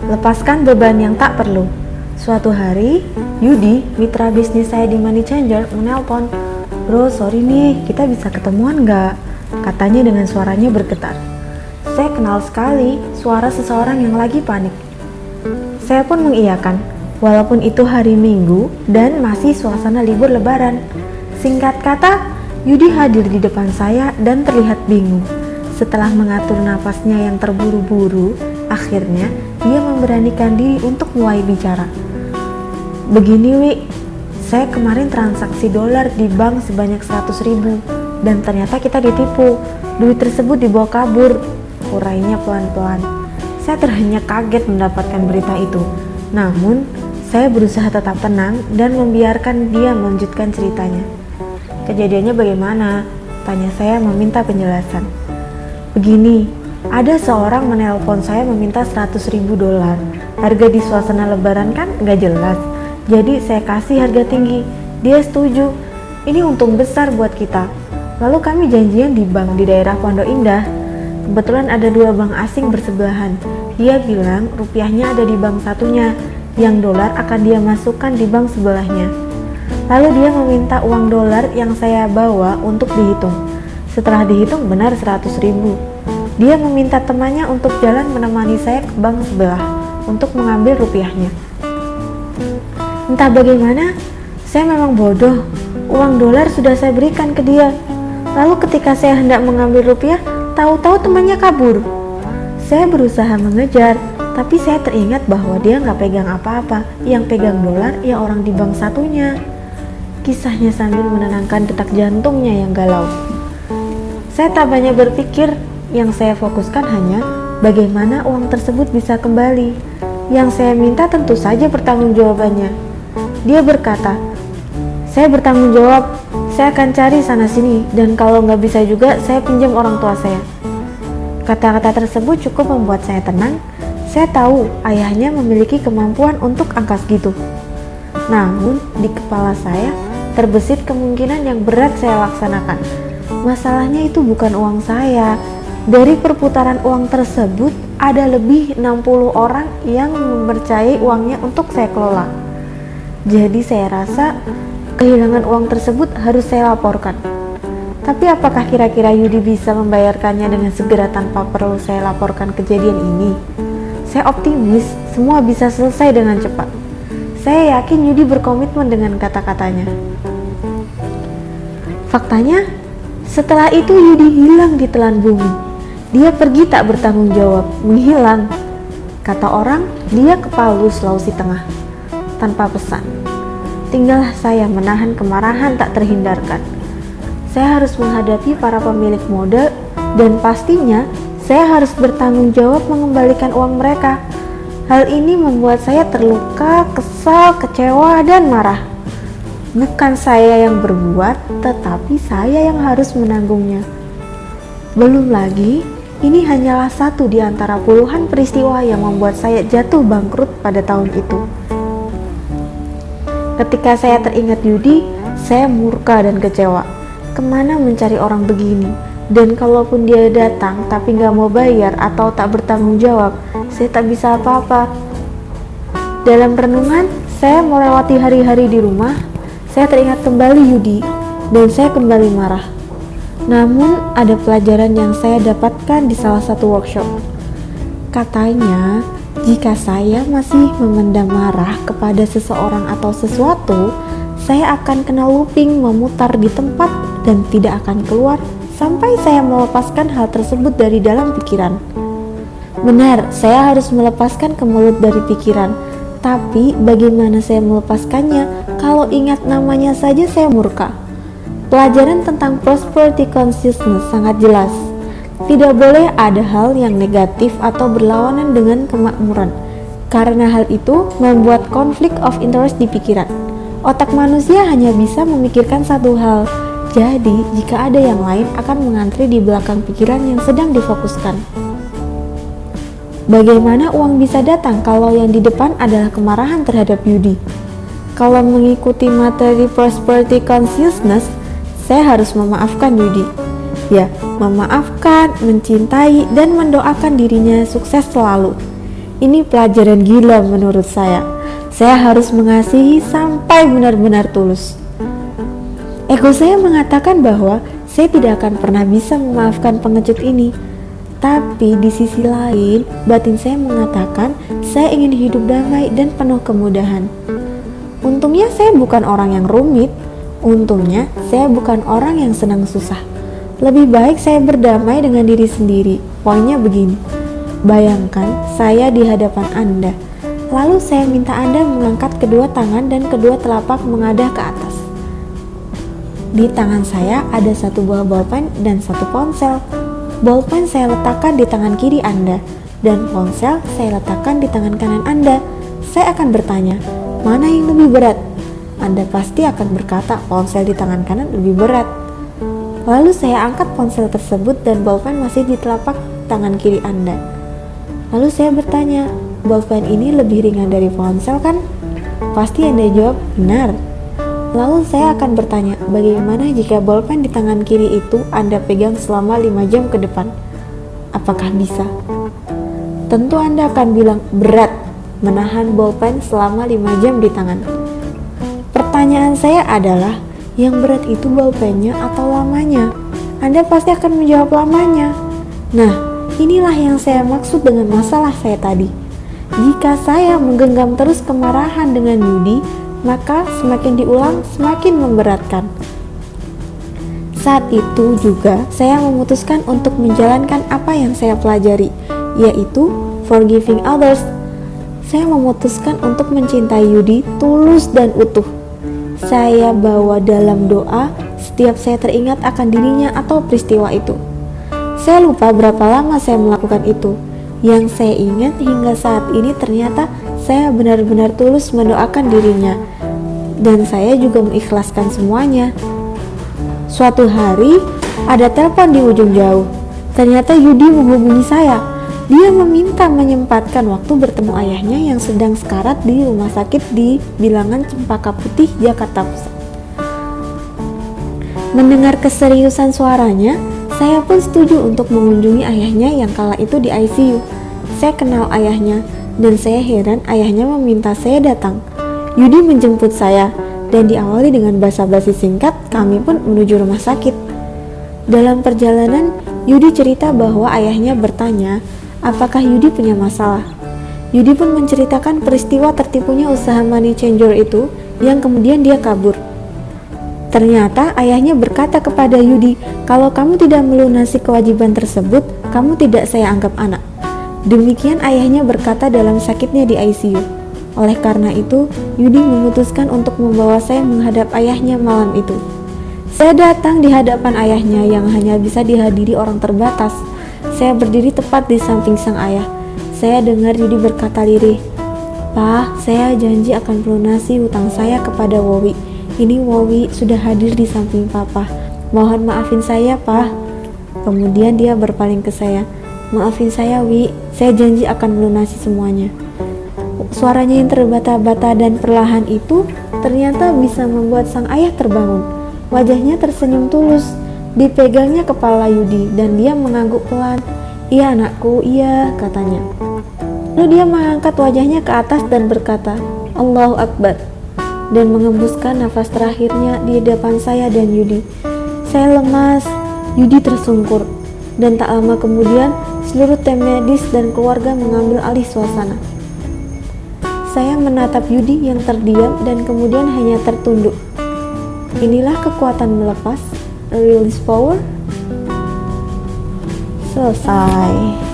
Lepaskan beban yang tak perlu. Suatu hari, Yudi, mitra bisnis saya di Money Changer, menelpon. "Bro, sorry nih, kita bisa ketemuan nggak?" Katanya dengan suaranya bergetar. Saya kenal sekali suara seseorang yang lagi panik. Saya pun mengiyakan, walaupun itu hari Minggu dan masih suasana libur Lebaran. Singkat kata, Yudi hadir di depan saya dan terlihat bingung. Setelah mengatur napasnya yang terburu-buru, akhirnya dia memberanikan diri untuk mulai bicara. "Begini Wi, saya kemarin transaksi dolar di bank sebanyak 100.000 dan ternyata kita ditipu. Duit tersebut dibawa kabur," urainya pelan-pelan. Saya terhenyak kaget mendapatkan berita itu. Namun, saya berusaha tetap tenang dan membiarkan dia melanjutkan ceritanya. "Kejadiannya bagaimana?" tanya saya meminta penjelasan. "Begini, ada seorang menelpon saya meminta 100.000 dolar. Harga di suasana lebaran kan gak jelas. Jadi saya kasih harga tinggi. Dia setuju. Ini untung besar buat kita. Lalu kami janjian di bank di daerah Pondok Indah. Kebetulan ada 2 bank asing bersebelahan. Dia bilang rupiahnya ada di bank satunya, yang dolar akan dia masukkan di bank sebelahnya. Lalu dia meminta uang dolar yang saya bawa untuk dihitung. Setelah dihitung benar 100.000. Dia meminta temannya untuk jalan menemani saya ke bank sebelah untuk mengambil rupiahnya. Entah bagaimana, saya memang bodoh. Uang dolar sudah saya berikan ke dia. Lalu ketika saya hendak mengambil rupiah, tahu-tahu temannya kabur. Saya berusaha mengejar, tapi saya teringat bahwa dia nggak pegang apa-apa. Yang pegang dolar ya orang di bank satunya. Kisahnya sambil menenangkan detak jantungnya yang galau. Saya tak banyak berpikir, yang saya fokuskan hanya bagaimana uang tersebut bisa kembali. Yang saya minta tentu saja pertanggungjawabannya. Dia berkata, "Saya bertanggung jawab, saya akan cari sana sini, dan kalau nggak bisa juga saya pinjam orang tua saya." Kata-kata tersebut cukup membuat saya tenang. Saya tahu ayahnya memiliki kemampuan untuk angka segitu. Namun di kepala saya terbesit kemungkinan yang berat saya laksanakan. Masalahnya itu bukan uang saya. Dari perputaran uang tersebut ada lebih 60 orang yang mempercayai uangnya untuk saya kelola. Jadi saya rasa kehilangan uang tersebut harus saya laporkan. Tapi apakah kira-kira Yudi bisa membayarkannya dengan segera tanpa perlu saya laporkan kejadian ini? Saya optimis semua bisa selesai dengan cepat. Saya yakin Yudi berkomitmen dengan kata-katanya. Faktanya, setelah itu Yudi hilang di telan bumi. Dia pergi tak bertanggung jawab, menghilang. Kata orang, dia ke Palu, Sulawesi Tengah, tanpa pesan. Tinggallah saya menahan kemarahan tak terhindarkan. Saya harus menghadapi para pemilik modal dan pastinya saya harus bertanggung jawab mengembalikan uang mereka. Hal ini membuat saya terluka, kesal, kecewa, dan marah. Bukan saya yang berbuat, tetapi saya yang harus menanggungnya. Belum lagi, ini hanyalah satu di antara puluhan peristiwa yang membuat saya jatuh bangkrut pada tahun itu. Ketika saya teringat Yudi, saya murka dan kecewa. Kemana mencari orang begini? Dan kalaupun dia datang tapi gak mau bayar atau tak bertanggung jawab, saya tak bisa apa-apa. Dalam renungan, saya melewati hari-hari di rumah. Saya teringat kembali Yudi dan saya kembali marah. Namun ada pelajaran yang saya dapatkan di salah satu workshop. Katanya, jika saya masih memendam marah kepada seseorang atau sesuatu, saya akan kena looping memutar di tempat dan tidak akan keluar sampai saya melepaskan hal tersebut dari dalam pikiran. Benar, saya harus melepaskan kemelut dari pikiran. Tapi bagaimana saya melepaskannya kalau ingat namanya saja saya murka? Pelajaran tentang prosperity consciousness sangat jelas. Tidak boleh ada hal yang negatif atau berlawanan dengan kemakmuran, karena hal itu membuat konflik of interest di pikiran. Otak manusia hanya bisa memikirkan satu hal, jadi jika ada yang lain akan mengantri di belakang pikiran yang sedang difokuskan. Bagaimana uang bisa datang kalau yang di depan adalah kemarahan terhadap Yudi? Kalau mengikuti materi prosperity consciousness, saya harus memaafkan Yudi. Ya, memaafkan, mencintai, dan mendoakan dirinya sukses selalu. Ini pelajaran gila menurut saya. Saya harus mengasihi sampai benar-benar tulus. Ego saya mengatakan bahwa saya tidak akan pernah bisa memaafkan pengecut ini. Tapi di sisi lain, batin saya mengatakan saya ingin hidup damai dan penuh kemudahan. Untungnya saya bukan orang yang rumit. Untungnya saya bukan orang yang senang susah. Lebih baik saya berdamai dengan diri sendiri. Poinnya begini. Bayangkan saya di hadapan Anda. Lalu saya minta Anda mengangkat kedua tangan dan kedua telapak mengadah ke atas. Di tangan saya ada satu buah bolpen dan satu ponsel. Bolpen saya letakkan di tangan kiri Anda dan ponsel saya letakkan di tangan kanan Anda. Saya akan bertanya, mana yang lebih berat? Anda pasti akan berkata ponsel di tangan kanan lebih berat. Lalu saya angkat ponsel tersebut dan bolpen masih di telapak tangan kiri Anda. Lalu saya bertanya, bolpen ini lebih ringan dari ponsel kan? Pasti Anda jawab, benar. Lalu saya akan bertanya, bagaimana jika bolpen di tangan kiri itu Anda pegang selama 5 jam ke depan? Apakah bisa? Tentu Anda akan bilang, berat menahan bolpen selama 5 jam di tangan. Pertanyaan saya adalah, yang berat itu bolpennya atau lamanya? Anda pasti akan menjawab lamanya. Nah, inilah yang saya maksud dengan masalah saya tadi. Jika saya menggenggam terus kemarahan dengan Yudi, maka semakin diulang semakin memberatkan. Saat itu juga saya memutuskan untuk menjalankan apa yang saya pelajari, yaitu forgiving others. Saya memutuskan untuk mencintai Yudi tulus dan utuh. Saya bawa dalam doa setiap saya teringat akan dirinya atau peristiwa itu. Saya lupa berapa lama saya melakukan itu. Yang saya ingat hingga saat ini ternyata saya benar-benar tulus mendoakan dirinya. Dan saya juga mengikhlaskan semuanya. Suatu hari, ada telepon di ujung jauh. Ternyata Yudi menghubungi saya. Dia meminta menyempatkan waktu bertemu ayahnya yang sedang sekarat di rumah sakit di Bilangan Cempaka Putih, Jakarta Pusat. Mendengar keseriusan suaranya, saya pun setuju untuk mengunjungi ayahnya yang kala itu di ICU. Saya kenal ayahnya, dan saya heran ayahnya meminta saya datang. Yudi menjemput saya, dan diawali dengan basa-basi singkat, kami pun menuju rumah sakit. Dalam perjalanan, Yudi cerita bahwa ayahnya bertanya, apakah Yudi punya masalah. Yudi pun menceritakan peristiwa tertipunya usaha money changer itu, yang kemudian dia kabur. Ternyata ayahnya berkata kepada Yudi, kalau kamu tidak melunasi kewajiban tersebut, kamu tidak saya anggap anak. Demikian ayahnya berkata dalam sakitnya di ICU. Oleh karena itu, Yudi memutuskan untuk membawa saya menghadap ayahnya malam itu. Saya datang di hadapan ayahnya yang hanya bisa dihadiri orang terbatas. Saya berdiri tepat di samping sang ayah. Saya dengar Yudi berkata lirih, "Pak, saya janji akan melunasi hutang saya kepada Wowi. Ini Wowi sudah hadir di samping Papa. Mohon maafin saya, Pak." Kemudian dia berpaling ke saya. "Maafin saya, Wi. Saya janji akan melunasi semuanya." Suaranya yang terbata-bata dan perlahan itu ternyata bisa membuat sang ayah terbangun. Wajahnya tersenyum tulus. Dipegangnya kepala Yudi dan dia mengangguk pelan. "Iya anakku, iya," katanya. Lalu dia mengangkat wajahnya ke atas dan berkata, "Allahu Akbar," dan mengembuskan nafas terakhirnya di depan saya dan Yudi. Saya lemas, Yudi tersungkur, dan tak lama kemudian seluruh tim medis dan keluarga mengambil alih suasana. Saya menatap Yudi yang terdiam dan kemudian hanya tertunduk. Inilah kekuatan melepas, release power. Selesai.